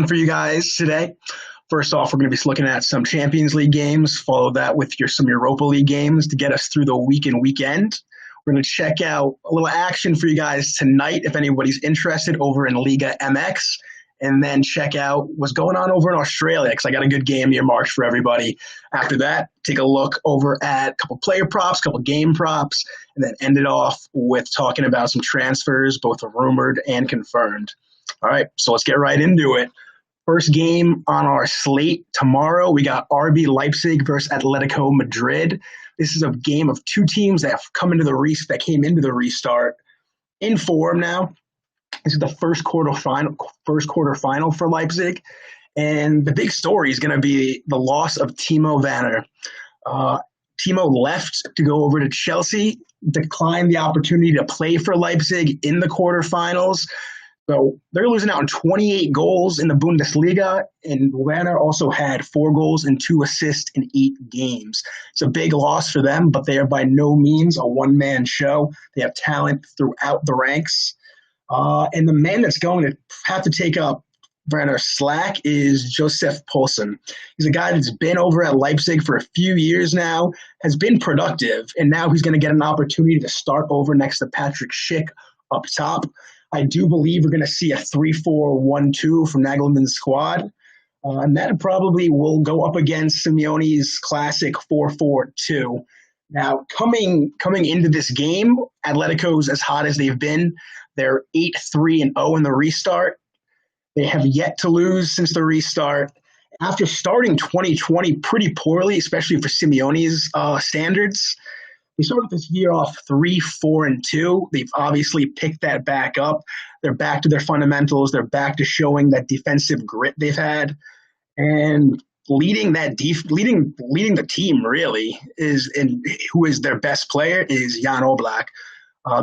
For you guys today. First off, we're going to be looking at some Champions League games. Follow that with some Europa League games to get us through the week and weekend. We're going to check out a little action for you guys tonight if anybody's interested over in Liga MX. And then check out what's going on over in Australia because I got a good game earmarked for everybody. After that, take a look over at a couple player props, a couple game props, and then end it off with talking about some transfers, both rumored and confirmed. All right, so let's get right into it. First game on our slate tomorrow, we got RB Leipzig versus Atletico Madrid. This is a game of two teams that have come into that came into the restart in form now. This is the first quarter final for Leipzig, and the big story is going to be the loss of Timo Werner. Timo left to go over to Chelsea, declined the opportunity to play for Leipzig in the quarterfinals. So they're losing out on 28 goals in the Bundesliga, and Werner also had 4 goals and 2 assists in 8 games. It's a big loss for them, but they are by no means a one-man show. They have talent throughout the ranks. And the man that's going to have to take up Werner's slack is Josef Poulsen. He's a guy that's been over at Leipzig for a few years now, has been productive, and now he's going to get an opportunity to start over next to Patrick Schick up top. I do believe we're going to see a 3-4-1-2 from Nagelsmann's squad. And that probably will go up against Simeone's classic 4-4-2. Now, coming into this game, Atletico's as hot as they've been. They're 8-3-0 in the restart. They have yet to lose since the restart. After starting 2020 pretty poorly, especially for Simeone's standards, they started this year off 3-4-2. They've obviously picked that back up. They're back to their fundamentals. They're back to showing that defensive grit they've had. And leading the team really who is their best player is Jan Oblak.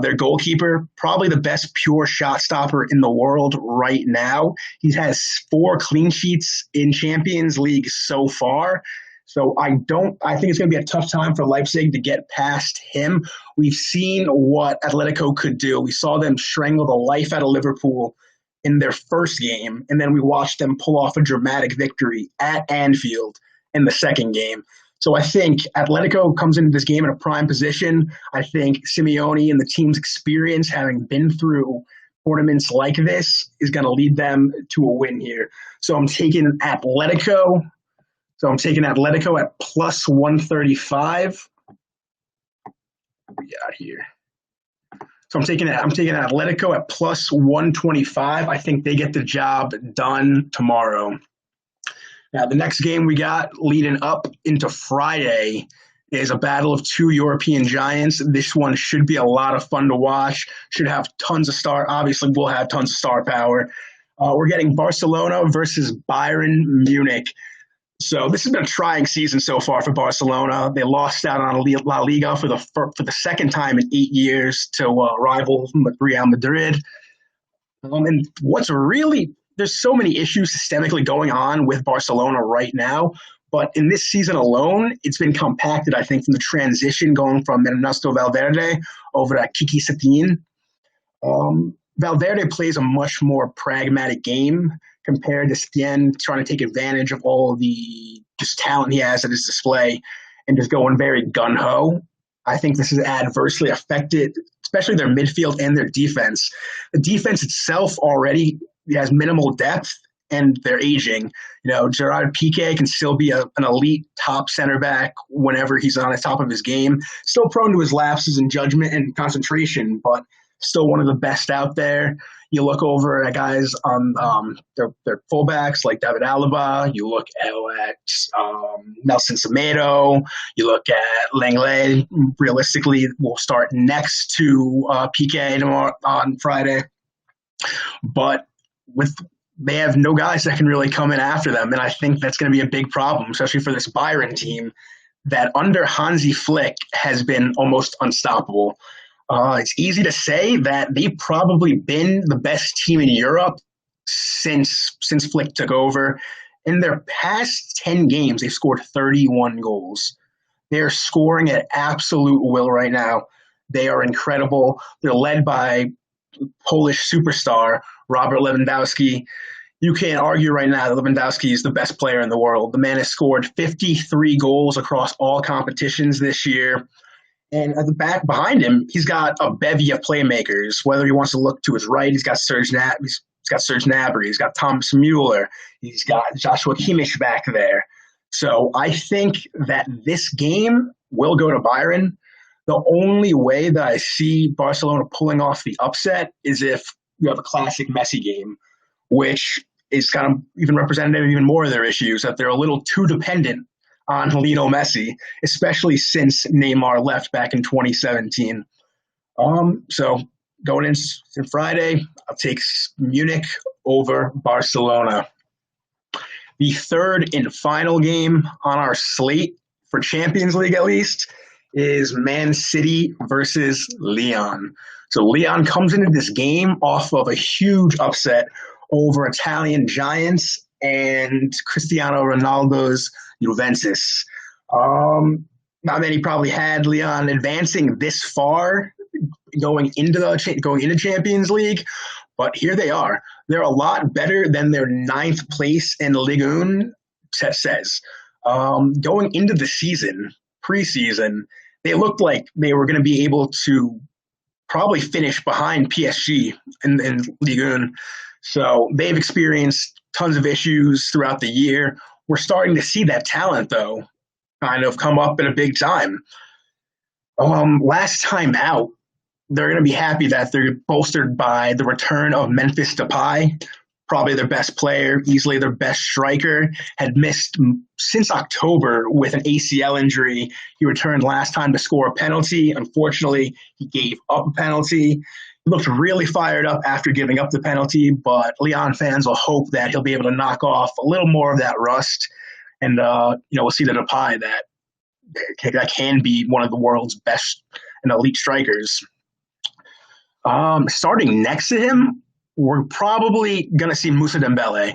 Their goalkeeper, probably the best pure shot stopper in the world right now. He has 4 clean sheets in Champions League so far. So I think it's going to be a tough time for Leipzig to get past him. We've seen what Atletico could do. We saw them strangle the life out of Liverpool in their first game, and then we watched them pull off a dramatic victory at Anfield in the second game. So I think Atletico comes into this game in a prime position. I think Simeone and the team's experience, having been through tournaments like this, is going to lead them to a win here. So I'm taking Atletico at plus 135. What we got here? So I'm taking Atletico at plus 125. I think they get the job done tomorrow. Now, the next game we got leading up into Friday is a battle of 2 European giants. This one should be a lot of fun to watch. Should have tons of obviously, we'll have tons of star power. We're getting Barcelona versus Bayern Munich. So this has been a trying season so far for Barcelona. They lost out on La Liga for the second time in 8 years to rival Real Madrid. And there's so many issues systemically going on with Barcelona right now. But in this season alone, it's been compacted, I think, from the transition going from Ernesto Valverde over to Kiki Setien. Valverde plays a much more pragmatic game compared to Setien, trying to take advantage of all the just talent he has at his display and just going very gun-ho. I think this has adversely affected, especially their midfield and their defense. The defense itself already has minimal depth, and they're aging. Gerard Piqué can still be an elite top center back whenever he's on the top of his game. Still prone to his lapses in judgment and concentration, but still one of the best out there. You look over at guys on their fullbacks like David Alaba. You look at Nelson Semedo. You look at Lenglet. Realistically, will start next to Piqué tomorrow on Friday. But they have no guys that can really come in after them, and I think that's going to be a big problem, especially for this Bayern team that under Hansi Flick has been almost unstoppable. It's easy to say that they've probably been the best team in Europe since Flick took over. In their past 10 games, they've scored 31 goals. They're scoring at absolute will right now. They are incredible. They're led by Polish superstar Robert Lewandowski. You can't argue right now that Lewandowski is the best player in the world. The man has scored 53 goals across all competitions this year. And at the back behind him, he's got a bevy of playmakers. Whether he wants to look to his right, he's got Serge Gnabry, he's got Thomas Mueller, he's got Joshua Kimmich back there. So I think that this game will go to Bayern. The only way that I see Barcelona pulling off the upset is if you have a classic Messi game, which is kind of even representative of even more of their issues, that they're a little too dependent on Lionel Messi, especially since Neymar left back in 2017. So going in Friday, I'll take Munich over Barcelona. The third and final game on our slate, for Champions League at least, is Man City versus Lyon. So Lyon comes into this game off of a huge upset over Italian giants and Cristiano Ronaldo's Juventus. Not many probably had Lyon advancing this far going into Champions League, but here they are. They're a lot better than their ninth place in Ligue 1 says. Going into the season, preseason, they looked like they were going to be able to probably finish behind PSG in Ligue 1. So they've experienced tons of issues throughout the year. We're starting to see that talent, though, kind of come up in a big time. Last time out, they're going to be happy that they're bolstered by the return of Memphis Depay, probably their best player, easily their best striker, had missed since October with an ACL injury. He returned last time to score a penalty. Unfortunately, he gave up a penalty. He looked really fired up after giving up the penalty, but Lyon fans will hope that he'll be able to knock off a little more of that rust. And, we'll see the Depay that can be one of the world's best and elite strikers. Starting next to him, we're probably going to see Moussa Dembele.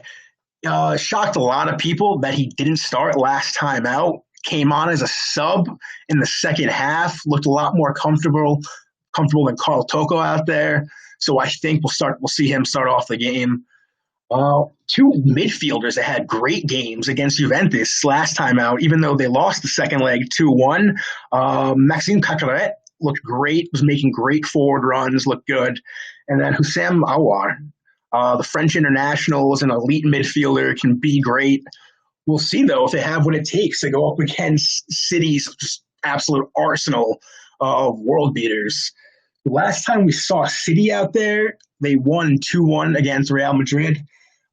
Shocked a lot of people that he didn't start last time out. Came on as a sub in the second half. Looked a lot more comfortable than Carl Toko out there. So I think we'll see him start off the game. Two midfielders that had great games against Juventus last time out, even though they lost the second leg 2-1. Maxime Caqueret looked great, was making great forward runs, looked good. And then Houssem Aouar, the French international, is an elite midfielder, can be great. We'll see, though, if they have what it takes to go up against City's just absolute arsenal of world beaters. The last time we saw City out there, they won 2-1 against Real Madrid.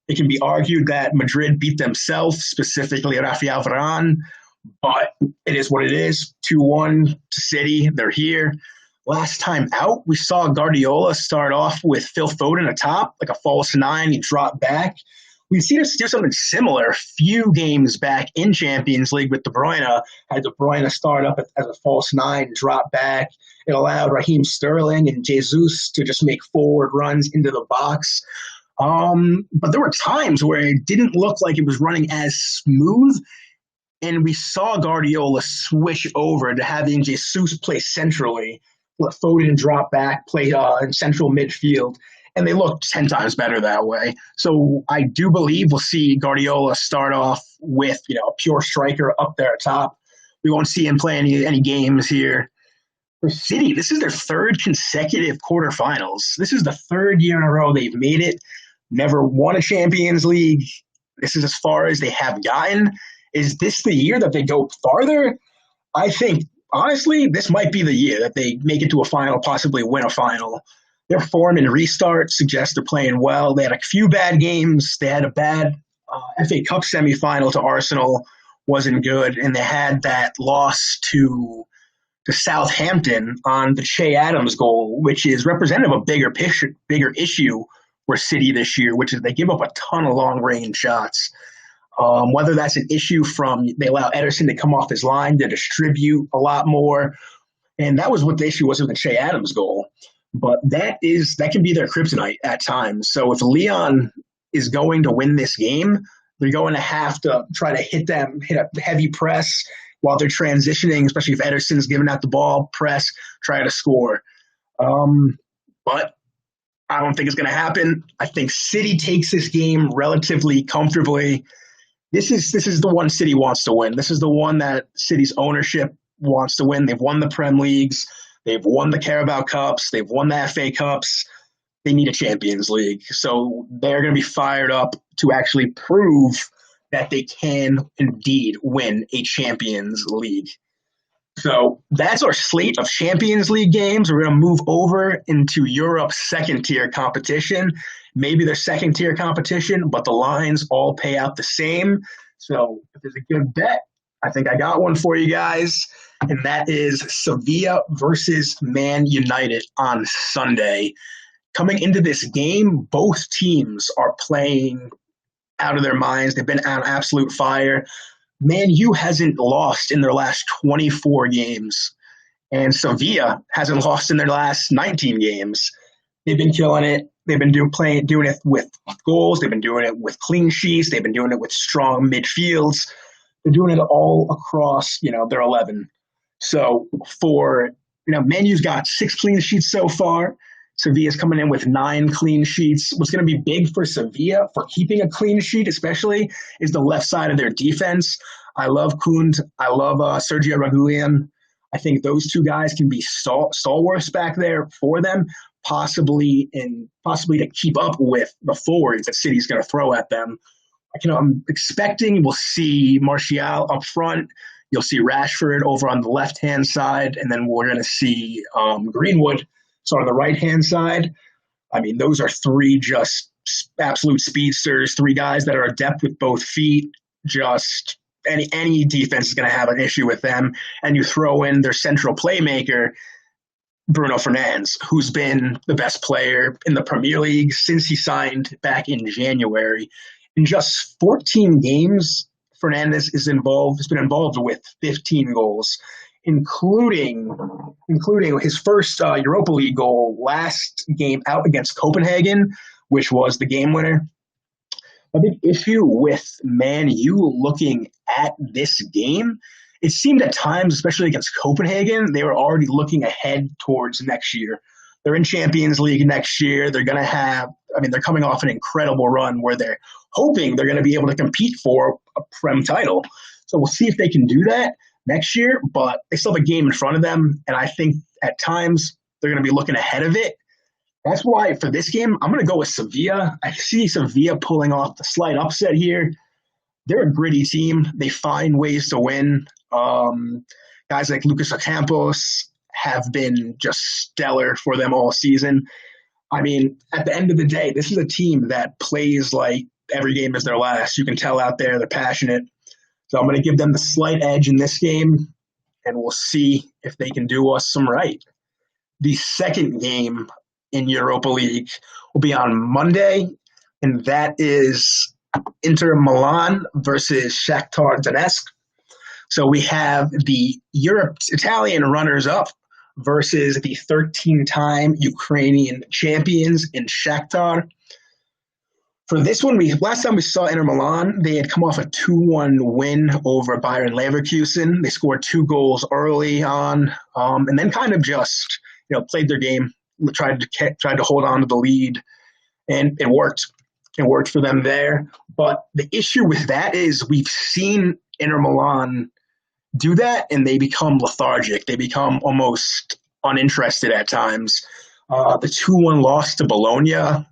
It can be argued that Madrid beat themselves, specifically Rafael Varane, but it is what it is. 2-1 to City. They're here. Last time out, we saw Guardiola start off with Phil Foden atop, like a false nine. He dropped back. We've seen us do something similar a few games back in Champions League with De Bruyne. Had De Bruyne start up as a false nine, drop back. It allowed Raheem Sterling and Jesus to just make forward runs into the box. But there were times where it didn't look like it was running as smooth. And we saw Guardiola switch over to having Jesus play centrally, let Foden drop back, play in central midfield, and they looked 10 times better that way. So I do believe we'll see Guardiola start off with a pure striker up there at top. We won't see him play any games here. For City, this is their third consecutive quarterfinals. This is the third year in a row they've made it. Never won a Champions League. This is as far as they have gotten. Is this the year that they go farther? I think, honestly, this might be the year that they make it to a final, possibly win a final. Their form and restart suggests they're playing well. They had a few bad games. They had a bad FA Cup semifinal to Arsenal, wasn't good. And they had that loss to Southampton on the Che Adams goal, which is representative of a bigger issue for City this year, which is they give up a ton of long-range shots. Whether that's an issue from they allow Ederson to come off his line to distribute a lot more. And that was what the issue was with the Che Adams goal. But that can be their kryptonite at times. So if Lyon is going to win this game, they're going to have to try to hit a heavy press while they're transitioning, especially if Ederson's giving out the ball, press, try to score. But I don't think it's going to happen. I think City takes this game relatively comfortably. This is the one City wants to win. This is the one that City's ownership wants to win. They've won the Prem Leagues. They've won the Carabao Cups. They've won the FA Cups. They need a Champions League. So they're going to be fired up to actually prove that they can indeed win a Champions League. So that's our slate of Champions League games. We're going to move over into Europe's second-tier competition. Maybe their second-tier competition, but the lines all pay out the same. So if there's a good bet, I think I got one for you guys, and that is Sevilla versus Man United on Sunday. Coming into this game, both teams are playing out of their minds. They've been on absolute fire. Man U hasn't lost in their last 24 games, and Sevilla hasn't lost in their last 19 games. They've been killing it. They've been doing it with goals. They've been doing it with clean sheets. They've been doing it with strong midfields. They're doing it all across, their 11. So Man U's got 6 clean sheets so far. Sevilla's coming in with 9 clean sheets. What's going to be big for Sevilla for keeping a clean sheet, especially, is the left side of their defense. I love Kund. I love Sergio Reguilon. I think those two guys can be stalwarts back there for them, possibly to keep up with the forwards that City's going to throw at them. I'm expecting we'll see Martial up front. You'll see Rashford over on the left-hand side, and then we're going to see Greenwood. So on the right-hand side, those are 3 just absolute speedsters, 3 guys that are adept with both feet. Just any defense is going to have an issue with them. And you throw in their central playmaker, Bruno Fernandes, who's been the best player in the Premier League since he signed back in January. In just 14 games, Fernandes has been involved with 15 goals. Including his first Europa League goal last game out against Copenhagen, which was the game winner. A big issue with Man U looking at this game, it seemed at times, especially against Copenhagen, they were already looking ahead towards next year. They're in Champions League next year. They're going to have, they're coming off an incredible run where they're hoping they're going to be able to compete for a Prem title. So we'll see if they can do that next year, but they still have a game in front of them, and I think at times they're going to be looking ahead of it. That's why for this game, I'm going to go with Sevilla. I see Sevilla pulling off the slight upset here. They're a gritty team. They find ways to win. Guys like Lucas Ocampos have been just stellar for them all season. At the end of the day, this is a team that plays like every game is their last. You can tell out there they're passionate. So I'm going to give them the slight edge in this game, and we'll see if they can do us some right. The second game in Europa League will be on Monday, and that is Inter Milan versus Shaktar Donetsk. So we have the Italian runners-up versus the 13-time Ukrainian champions in Shaktar. For this one, last time we saw Inter Milan, they had come off a 2-1 win over Bayern Leverkusen. They scored 2 goals early on, and then kind of just played their game, tried to hold on to the lead, and it worked. It worked for them there. But the issue with that is we've seen Inter Milan do that, and they become lethargic. They become almost uninterested at times. The 2-1 loss to Bologna,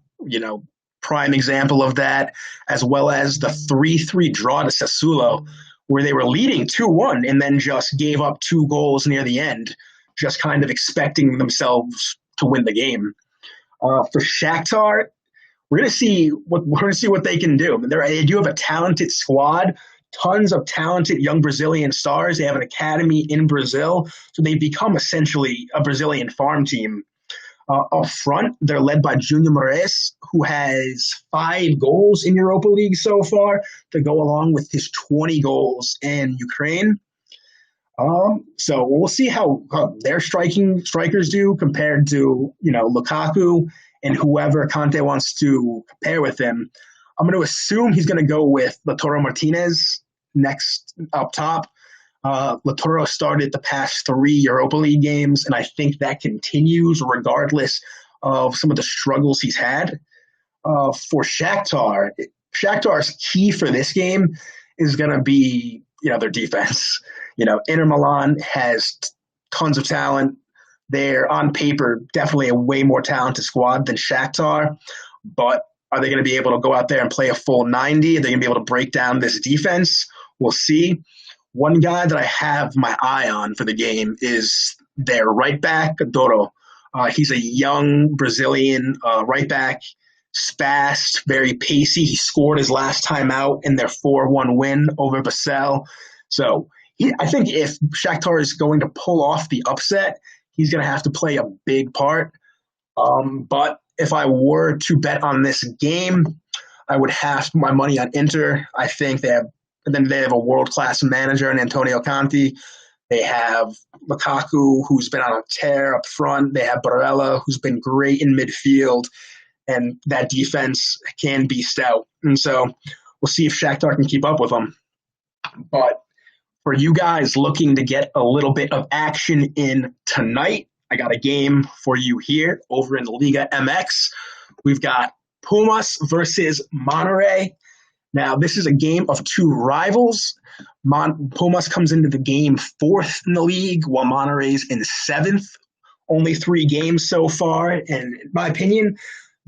prime example of that, as well as the 3-3 draw to Sassuolo, where they were leading 2-1 and then just gave up 2 goals near the end, just kind of expecting themselves to win the game. For Shakhtar, we're going to see what they can do. They do have a talented squad, tons of talented young Brazilian stars. They have an academy in Brazil, so they've become essentially a Brazilian farm team. Up front, they're led by Junior Moraes, who has 5 goals in Europa League so far to go along with his 20 goals in Ukraine. So we'll see how their strikers do compared to Lukaku and whoever Conte wants to compare with him. I'm going to assume he's going to go with Lautaro Martinez next up top. Lautaro started the past 3 Europa League games, and I think that continues regardless of some of the struggles he's had. For Shakhtar's key for this game is going to be, their defense. Inter Milan has tons of talent. They're on paper definitely a way more talented squad than Shakhtar, but are they going to be able to go out there and play a full 90? Are they going to be able to break down this defense? We'll see. One guy that I have my eye on for the game is their right back, Doro. He's a young Brazilian right back, fast, very pacey. He scored his last time out in their 4-1 win over Basel. So I think if Shakhtar is going to pull off the upset, he's going to have to play a big part. But if I were to bet on this game, I would have my money on Inter. I think they have a world-class manager in Antonio Conte. They have Lukaku, who's been on a tear up front. They have Barella, who's been great in midfield. And that defense can be stout. And so we'll see if Shakhtar can keep up with them. But for you guys looking to get a little bit of action in tonight, I got a game for you here over in the Liga MX. We've got Pumas versus Monterrey. Now, this is a game of two rivals. Pumas comes into the game 4th in the league, while Monterrey's in 7th. Only 3 games so far. And in my opinion,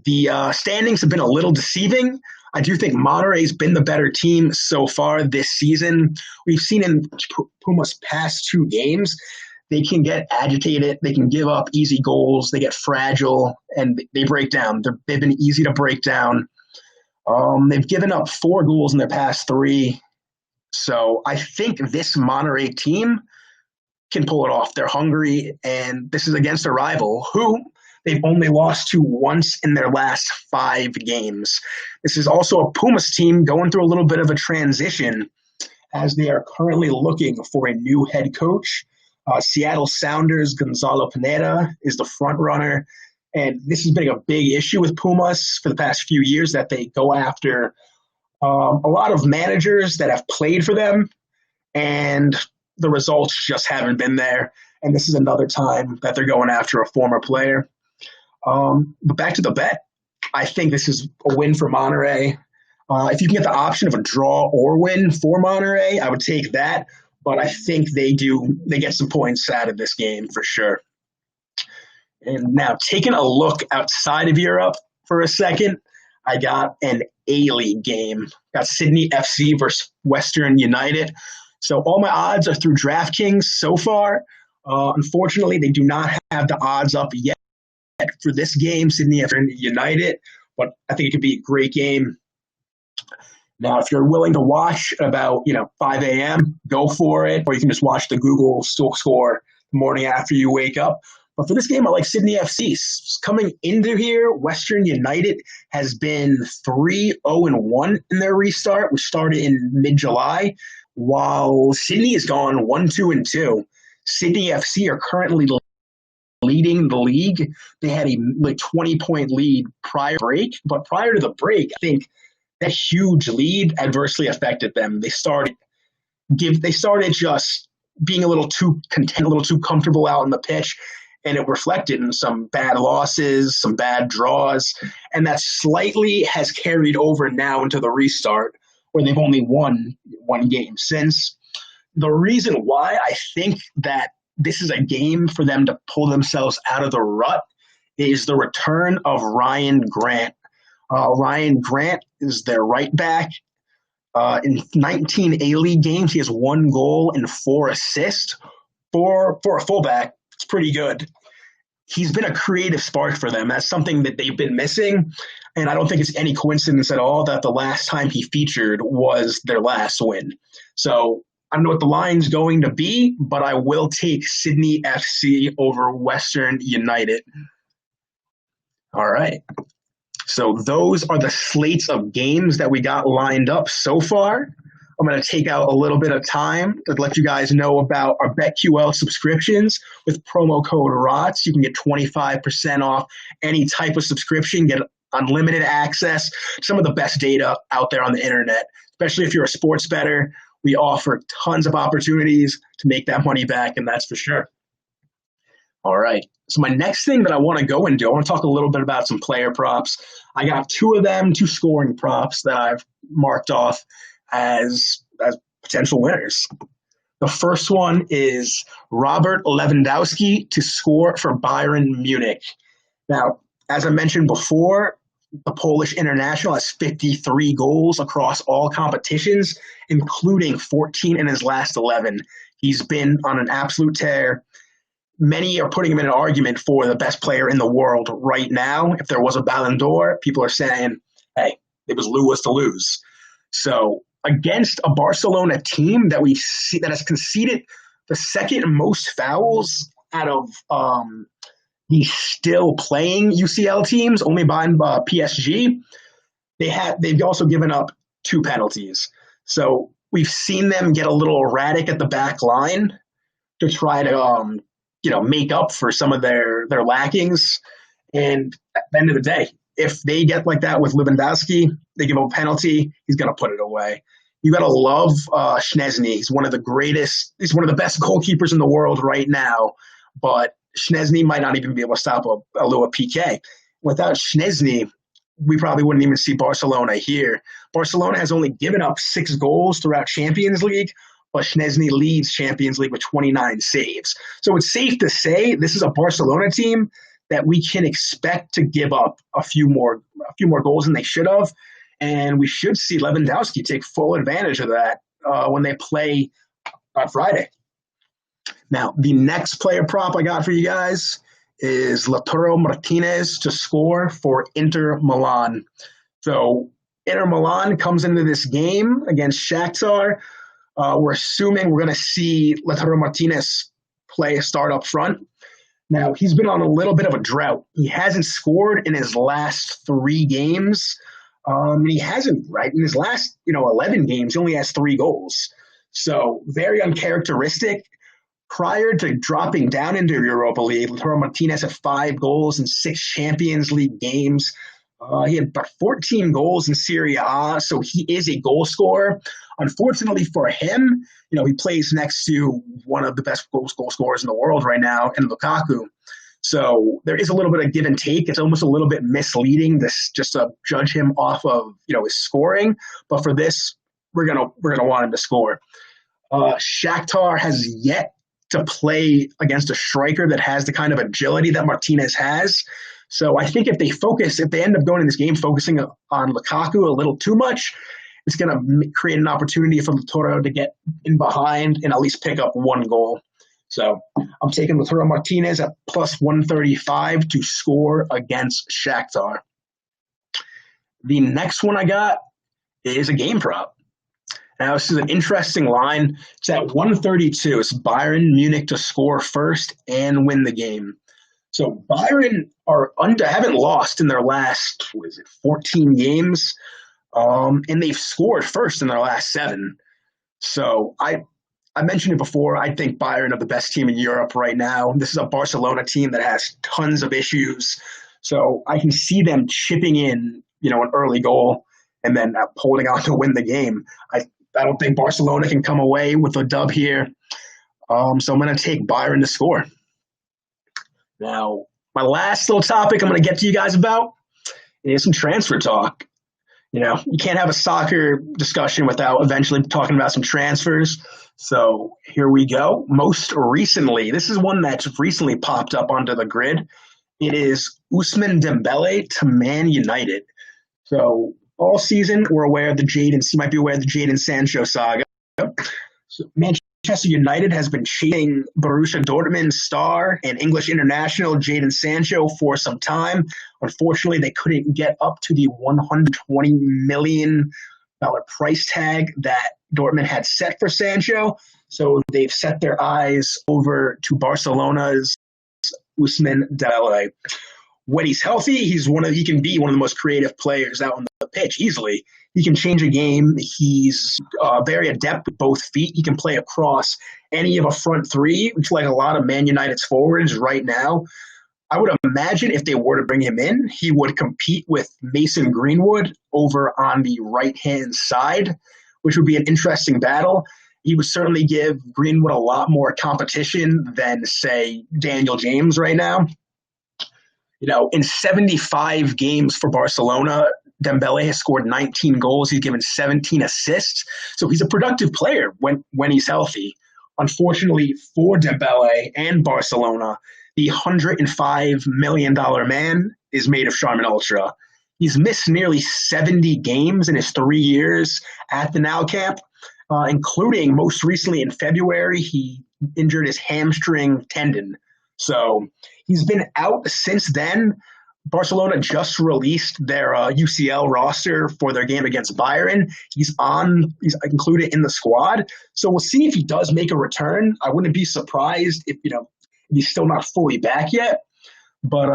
the standings have been a little deceiving. I do think Monterrey's been the better team so far this season. We've seen in Pumas' past 2 games, they can get agitated. They can give up easy goals. They get fragile, and they break down. They've been easy to break down. They've given up 4 goals in their past 3. So I think this Monterrey team can pull it off. They're hungry, and this is against a rival who they've only lost to once in their last 5 games. This is also a Pumas team going through a little bit of a transition as they are currently looking for a new head coach. Seattle Sounders' Gonzalo Pineda is the front runner. And this has been a big issue with Pumas for the past few years, that they go after a lot of managers that have played for them, and the results just haven't been there. And this is another time that they're going after a former player. But back to the bet, I think this is a win for Monterrey. If you can get the option of a draw or win for Monterrey, I would take that. But I think they get some points out of this game for sure. And now, taking a look outside of Europe for a second, I got an A-League game. Got Sydney FC versus Western United. So all my odds are through DraftKings so far. Unfortunately, they do not have the odds up yet for this game, Sydney FC United, but I think it could be a great game. Now, if you're willing to watch about 5 a.m., go for it, or you can just watch the Google score the morning after you wake up. But for this game, I like Sydney FC. Coming into here, Western United has been 3-0-1 in their restart, which started in mid-July, while Sydney has gone 1-2-2. Sydney FC are currently leading the league. They had a 20-point lead prior to the break, but prior to the break, I think that huge lead adversely affected them. They started just being a little too content, a little too comfortable out on the pitch, and it reflected in some bad losses, some bad draws, and that slightly has carried over now into the restart, where they've only won 1 game since. The reason why I think that this is a game for them to pull themselves out of the rut is the return of Ryan Grant. Ryan Grant is their right back. In 19 A-League games, he has 1 goal and 4 assists. For a fullback, it's pretty good. He's been a creative spark for them. That's something that they've been missing, and I don't think it's any coincidence at all that the last time he featured was their last win. So I don't know what the line's going to be, but I will take Sydney FC over Western United. All right. So those are the slates of games that we got lined up so far. I'm going to take out a little bit of time to let you guys know about our BetQL subscriptions. With promo code Rotz, you can get 25% off any type of subscription, get unlimited access to some of the best data out there on the internet, especially if you're a sports bettor. We offer tons of opportunities to make that money back, and that's for sure. All right. So my next thing that I want to go and do, I want to talk a little bit about some player props. I got two of them, two scoring props that I've marked off as potential winners. The first one is Robert Lewandowski to score for Bayern Munich. Now, as I mentioned before, the Polish international has 53 goals across all competitions, including 14 in his last 11. He's been on an absolute tear. Many are putting him in an argument for the best player in the world right now. If there was a Ballon d'Or, people are saying, hey, it was Lewis to lose. So against a Barcelona team that that has conceded the second most fouls out of the still playing UCL teams, only behind PSG, they've also given up 2 penalties. So we've seen them get a little erratic at the back line to try to make up for some of their lackings. And at the end of the day, if they get like that with Lewandowski, they give him a penalty, he's going to put it away. You got to love Szczęsny. He's one of the greatest. He's one of the best goalkeepers in the world right now. But Szczęsny might not even be able to stop a Lewa PK. Without Szczęsny, we probably wouldn't even see Barcelona here. Barcelona has only given up 6 goals throughout Champions League, but Szczęsny leads Champions League with 29 saves. So it's safe to say this is a Barcelona team that we can expect to give up a few more goals than they should have. And we should see Lewandowski take full advantage of that when they play on Friday. Now, the next player prop I got for you guys is Lautaro Martinez to score for Inter Milan. So Inter Milan comes into this game against Shaktar. We're assuming we're going to see Lautaro Martinez start up front. Now, he's been on a little bit of a drought. He hasn't scored in his last 3 games. He hasn't, right? In his last, 11 games, he only has 3 goals. So very uncharacteristic. Prior to dropping down into Europa League, Lautaro Martinez had 5 goals in 6 Champions League games. He had about 14 goals in Serie A, so he is a goal scorer. Unfortunately for him, he plays next to one of the best goal scorers in the world right now, in Lukaku. So there is a little bit of give and take. It's almost a little bit misleading just to judge him off of his scoring. But for this, we're gonna want him to score. Shaktar has yet to play against a striker that has the kind of agility that Martinez has. So I think if they end up going in this game focusing on Lukaku a little too much, it's going to create an opportunity for Lautaro to get in behind and at least pick up 1 goal. So I'm taking Lautaro Martinez at plus 135 to score against Shaktar. The next one I got is a game prop. Now, this is an interesting line. It's at 132. It's Bayern Munich to score first and win the game. So Bayern haven't lost in their last, 14 games, and they've scored first in their last 7. So I mentioned it before. I think Bayern are the best team in Europe right now. This is a Barcelona team that has tons of issues. So I can see them chipping in, an early goal and then holding on to win the game. I don't think Barcelona can come away with a dub here. So I'm going to take Bayern to score. Now, my last little topic I'm going to get to you guys about is some transfer talk. You can't have a soccer discussion without eventually talking about some transfers. So here we go. Most recently, this is one that's recently popped up onto the grid. It is Ousamane Dembele to Man United. So all season, we're aware of you might be aware of the Jadon Sancho saga. So Manchester United has been chasing Borussia Dortmund star and English international Jadon Sancho for some time. Unfortunately, they couldn't get up to the $120 million price tag that Dortmund had set for Sancho. So they've set their eyes over to Barcelona's Ousamane Dembele. When he's healthy, he can be one of the most creative players out on the pitch easily. He can change a game. He's very adept with both feet. He can play across any of a front 3, which like a lot of Man United's forwards right now. I would imagine if they were to bring him in, he would compete with Mason Greenwood over on the right-hand side, which would be an interesting battle. He would certainly give Greenwood a lot more competition than, say, Daniel James right now. In 75 games for Barcelona, Dembele has scored 19 goals. He's given 17 assists. So he's a productive player when he's healthy. Unfortunately for Dembele and Barcelona, the $105 million man is made of Charmin Ultra. He's missed nearly 70 games in his 3 years at the Nou Camp, including most recently in February, he injured his hamstring tendon. So he's been out since then. Barcelona just released their UCL roster for their game against Bayern. He's included in the squad. So we'll see if he does make a return. I wouldn't be surprised if he's still not fully back yet, but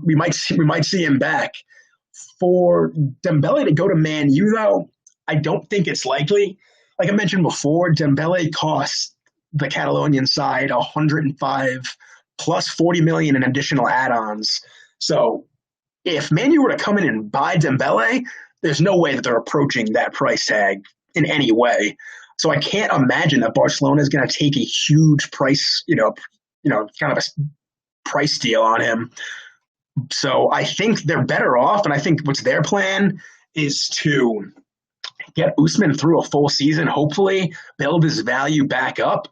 we might see him back. For Dembele to go to Man U, though, I don't think it's likely. Like I mentioned before, Dembele cost the Catalonian side 105 plus 40 million in additional add-ons. So if Man U were to come in and buy Dembele, there's no way that they're approaching that price tag in any way. So I can't imagine that Barcelona is going to take a huge price, kind of a price deal on him. So I think they're better off, and I think what's their plan is to get Ousamane through a full season, hopefully build his value back up,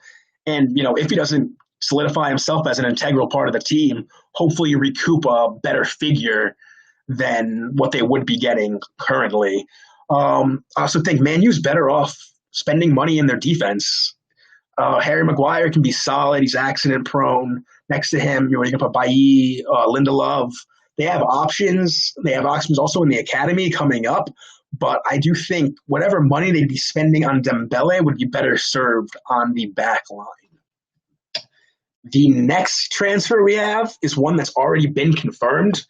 and if he doesn't solidify himself as an integral part of the team, hopefully recoup a better figure than what they would be getting currently. I also think Man U's better off spending money in their defense. Harry Maguire can be solid. He's accident prone. Next to him, you can put Bailly, Lindelof. They have options. They have options also in the academy coming up. But I do think whatever money they'd be spending on Dembele would be better served on the back line. The next transfer we have is one that's already been confirmed.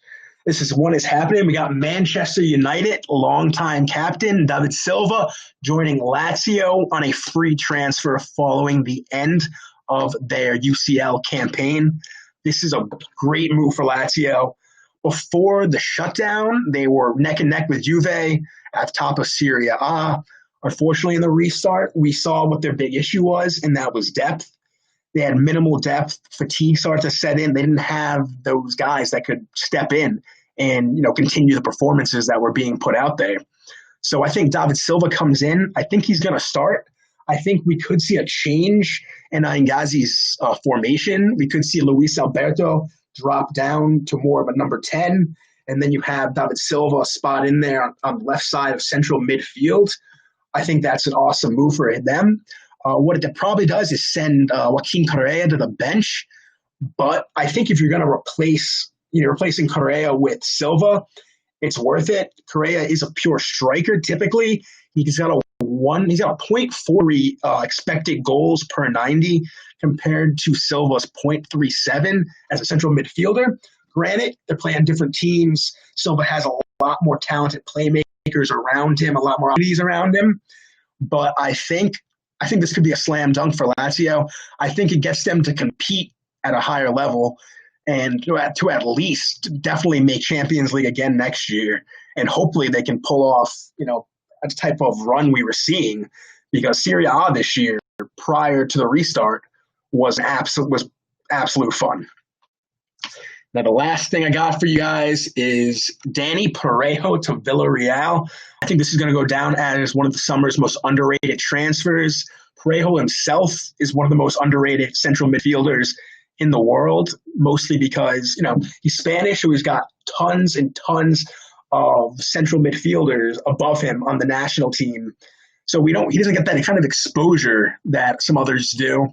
This is one that's happening. We got Manchester United longtime captain David Silva joining Lazio on a free transfer following the end of their UCL campaign. This is a great move for Lazio. Before the shutdown, they were neck and neck with Juve at the top of Serie A. Unfortunately, in the restart, we saw what their big issue was, and that was depth. They had minimal depth. Fatigue started to set in. They didn't have those guys that could step in and continue the performances that were being put out there. So I think David Silva comes in. I think he's going to start. I think we could see a change in Ngazi's formation. We could see Luis Alberto drop down to more of a number 10, and then you have David Silva spot in there on the left side of central midfield. I think that's an awesome move for them. What it probably does is send Joaquin Correa to the bench. But I think if you're going to replacing Correa with Silva, it's worth it. Correa is a pure striker typically. He's got a 0.4 expected goals per 90 compared to Silva's 0.37 as a central midfielder. Granted, they're playing different teams. Silva has a lot more talented playmakers around him, a lot more opportunities around him. But I think this could be a slam dunk for Lazio. I think it gets them to compete at a higher level and to at least definitely make Champions League again next year. And hopefully they can pull off, a type of run we were seeing, because Serie A this year, prior to the restart, was absolute fun. Now, the last thing I got for you guys is Dani Pareja to Villareal. I think this is going to go down as one of the summer's most underrated transfers. Pareja himself is one of the most underrated central midfielders in the world, mostly because, he's Spanish, so he's got tons and tons of central midfielders above him on the national team. So he doesn't get that kind of exposure that some others do.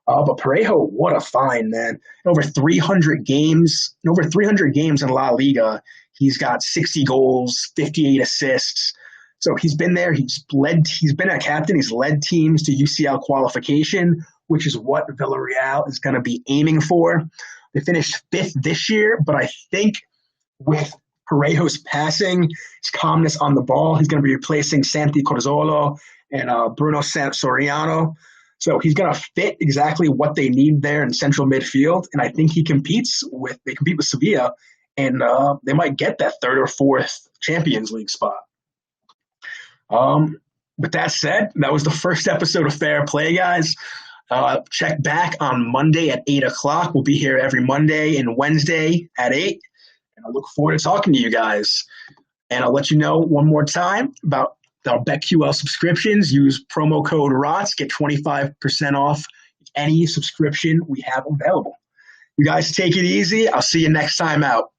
But Pareja, what a find, man. In over 300 games in La Liga, he's got 60 goals, 58 assists. So he's been there. He's been a captain. He's led teams to UCL qualification, which is what Villareal is going to be aiming for. They finished 5th this year, but I think with Parejo's passing, his calmness on the ball, he's going to be replacing Santi Corzolo and Bruno Soriano. So he's going to fit exactly what they need there in central midfield, and I think they compete with Sevilla, and they might get that 3rd or 4th Champions League spot. With that said, that was the first episode of Fair Play, guys. Check back on Monday at 8 o'clock. We'll be here every Monday and Wednesday at 8. And I look forward to talking to you guys. And I'll let you know one more time about our BetQL subscriptions. Use promo code Rotz. Get 25% off any subscription we have available. You guys take it easy. I'll see you next time out.